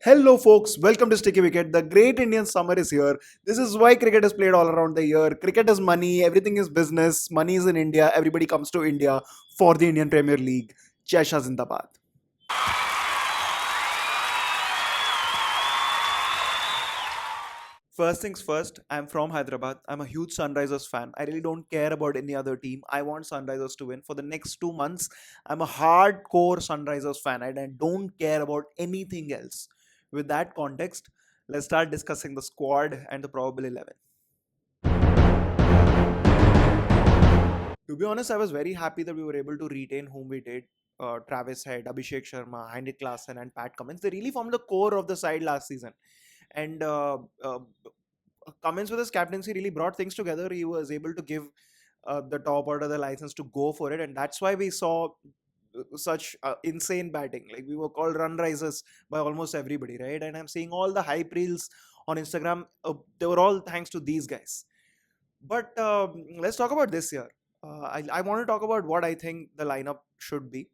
Hello, folks. Welcome to Sticky Wicket. The great Indian summer is here. This is why cricket is played all around the year. Cricket is money. Everything is business. Money is in India. Everybody comes to India for the Indian Premier League. Jai Shah Zindabad. First things first, I'm from Hyderabad. I'm a huge Sunrisers fan. I really don't care about any other team. I want Sunrisers to win. For the next 2 months, I'm a hardcore Sunrisers fan and I don't care about anything else. With that context, let's start discussing the squad and the probable 11. To be honest, I was very happy that we were able to retain whom we did. Travis Head, Abhishek Sharma, Heinrich Klaassen, and Pat Cummins. They really formed the core of the side last season. And Cummins with his captaincy really brought things together. He was able to give the top order the license to go for it, and that's why we saw such insane batting. Like we were called run risers by almost everybody, right? And I'm seeing all the hype reels on Instagram. They were all thanks to these guys. But let's talk about this year. I want to talk about what I think the lineup should be.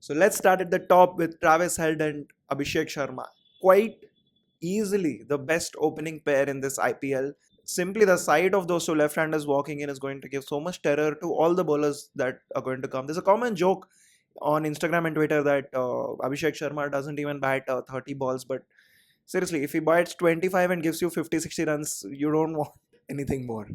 So let's start at the top with Travis Head and Abhishek Sharma. Quite easily the best opening pair in this IPL. Simply the sight of those two left-handers walking in is going to give so much terror to all the bowlers that are going to come. There's a common joke on Instagram and Twitter that Abhishek Sharma doesn't even bat 30 balls, but seriously, if he bats 25 and gives you 50, 60 runs, you don't want anything more.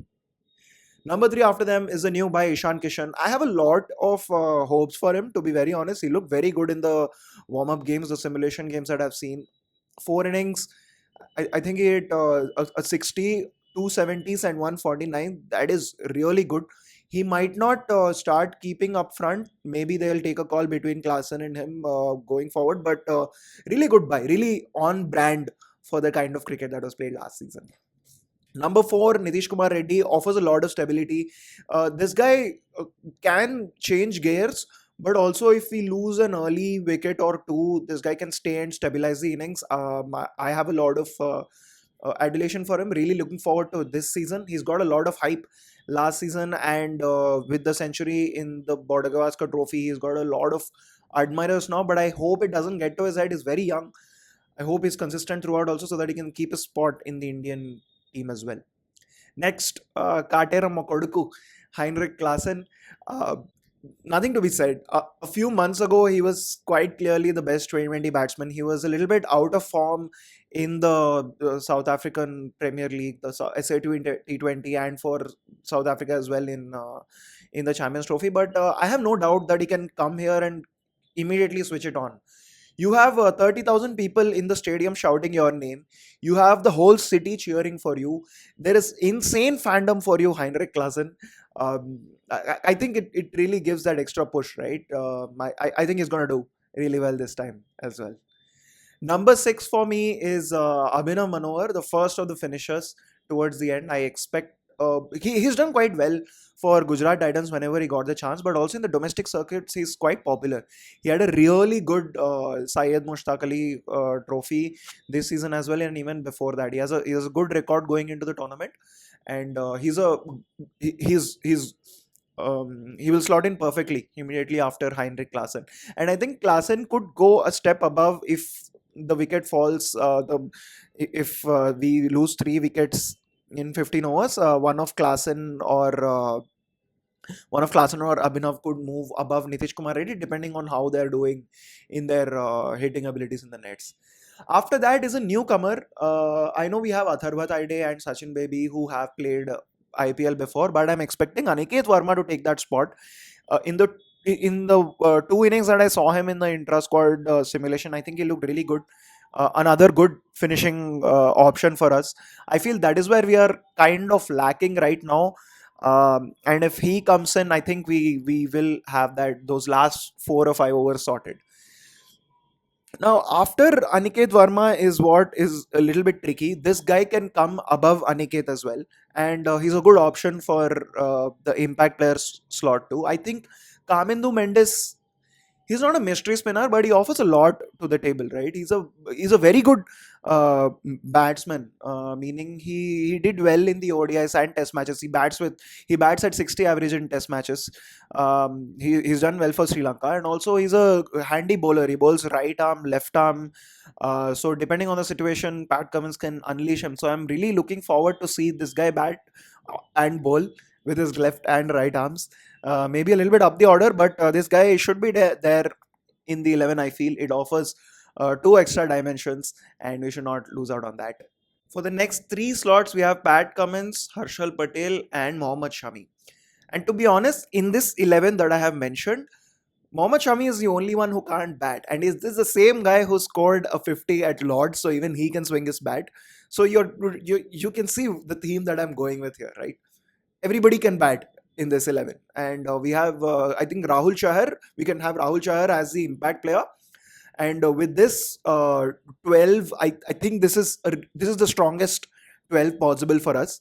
Number three after them is the new by Ishan Kishan. I have a lot of hopes for him, to be very honest. He looked very good in the warm-up games, the simulation games that I've seen. 4 innings, I think he hit a 60, 270s and 149. That is really good. He might not start keeping up front. Maybe they'll take a call between Klaassen and him going forward. But really good buy. Really on brand for the kind of cricket that was played last season. Number four, Nitish Kumar Reddy offers a lot of stability. This guy can change gears, but also if we lose an early wicket or two, this guy can stay and stabilize the innings. I have a lot of adulation for him. Really looking forward to this season. He's got a lot of hype last season, and with the century in the Border Gavaskar Trophy, he's got a lot of admirers now. But I hope it doesn't get to his head. He's very young. I hope he's consistent throughout also so that he can keep his spot in the Indian team as well. Next, Katera Mokoduku, Heinrich Klaassen. Uh, Nothing to be said. A few months ago, he was quite clearly the best 2020 batsman. He was a little bit out of form in the South African Premier League, the SA2 T20, and for South Africa as well in the Champions Trophy. But I have no doubt that he can come here and immediately switch it on. You have 30,000 people in the stadium shouting your name. You have the whole city cheering for you. There is insane fandom for you, Heinrich Klaassen. I think it really gives that extra push, right? I think he's going to do really well this time as well. Number six for me is Abhinav Manohar, the first of the finishers towards the end. I expect he's done quite well for Gujarat Titans whenever he got the chance, but also in the domestic circuits, he's quite popular. He had a really good Syed Mushtaq Ali trophy this season as well, and even before that, he has a good record going into the tournament, and he will slot in perfectly immediately after Heinrich Klaassen, and I think Klaassen could go a step above if the wicket falls. If we lose 3 wickets in 15 overs, one of Klaassen or Abhinav could move above Nitish Kumar Reddy depending on how they're doing in their hitting abilities in the nets. After that is a newcomer. I know we have Atharva Taide and Sachin Baby who have played IPL before, but I'm expecting Aniket Verma to take that spot. In the 2 innings that I saw him in the intra squad simulation, I think he looked really good. Another good finishing option for us. I feel that is where we are kind of lacking right now. And if he comes in, I think we will have those last 4 or 5 overs sorted. Now, after Aniket Verma is what is a little bit tricky. This guy can come above Aniket as well, and he's a good option for the impact players slot too. I think Kamendu Mendes, he's not a mystery spinner, but he offers a lot to the table, right? He's a very good batsman, meaning he did well in the ODIs and Test matches. He bats at 60 average in Test matches. He's done well for Sri Lanka, and also he's a handy bowler. He bowls right arm, left arm. So depending on the situation, Pat Cummins can unleash him. So I'm really looking forward to see this guy bat and bowl with his left and right arms. Maybe a little bit up the order, but this guy should be there in the 11. I feel it offers two extra dimensions, and we should not lose out on that. For the next three slots, we have Pat Cummins, Harshal Patel, and Mohammad Shami. And to be honest, in this 11 that I have mentioned, Mohammad Shami is the only one who can't bat. And is this the same guy who scored a 50 at Lords? So even he can swing his bat. So you can see the theme that I'm going with here, right? Everybody can bat in this 11. And we have, I think, Rahul Chahar. We can have Rahul Chahar as the impact player. And with this 12, I think this is the strongest 12 possible for us.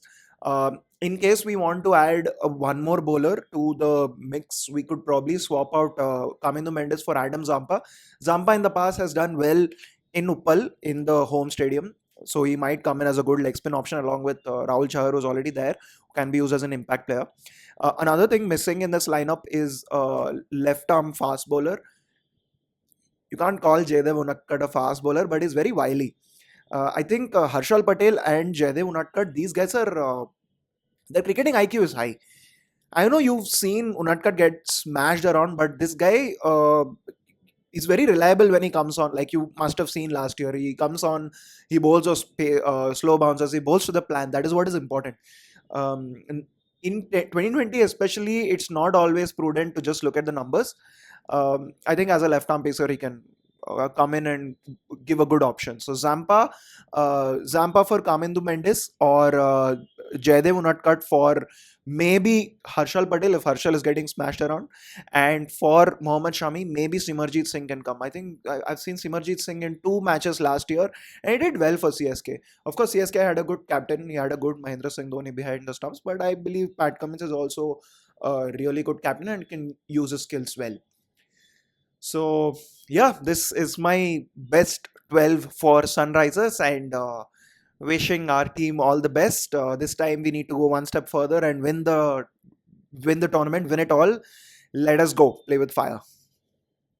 In case we want to add one more bowler to the mix, we could probably swap out Kamindu Mendes for Adam Zampa. Zampa in the past has done well in Uppal in the home stadium, so he might come in as a good leg spin option along with Rahul Chahar, who's already there, who can be used as an impact player. Another thing missing in this lineup is left arm fast bowler. You can't call Jaydev Unadkat a fast bowler, but he's very wily. I think Harshal Patel and Jaydev Unadkat, these guys are their cricketing IQ is high. I know you've seen Unadkat get smashed around, but this guy is very reliable when he comes on. Like you must have seen last year, he comes on, he bowls those slow bouncers, he bowls to the plan. That is what is important. In 2020 especially, it's not always prudent to just look at the numbers. I think as a left arm pacer, he can come in and give a good option. So Zampa for Kamindu Mendes, or Jaydev Unadkat for maybe Harshal Patel if Harshal is getting smashed around, and for Mohammad Shami, maybe Simarjeet Singh can come. I think I've seen Simarjeet Singh in two matches last year, and he did well for CSK. Of course, CSK had a good captain. He had a good Mahendra Singh Dhoni behind the stumps, but I believe Pat Cummins is also a really good captain and can use his skills well. So yeah, this is my best 12 for Sunrisers, and wishing our team all the best. This time we need to go one step further and win the tournament, win it all. Let us go play with fire.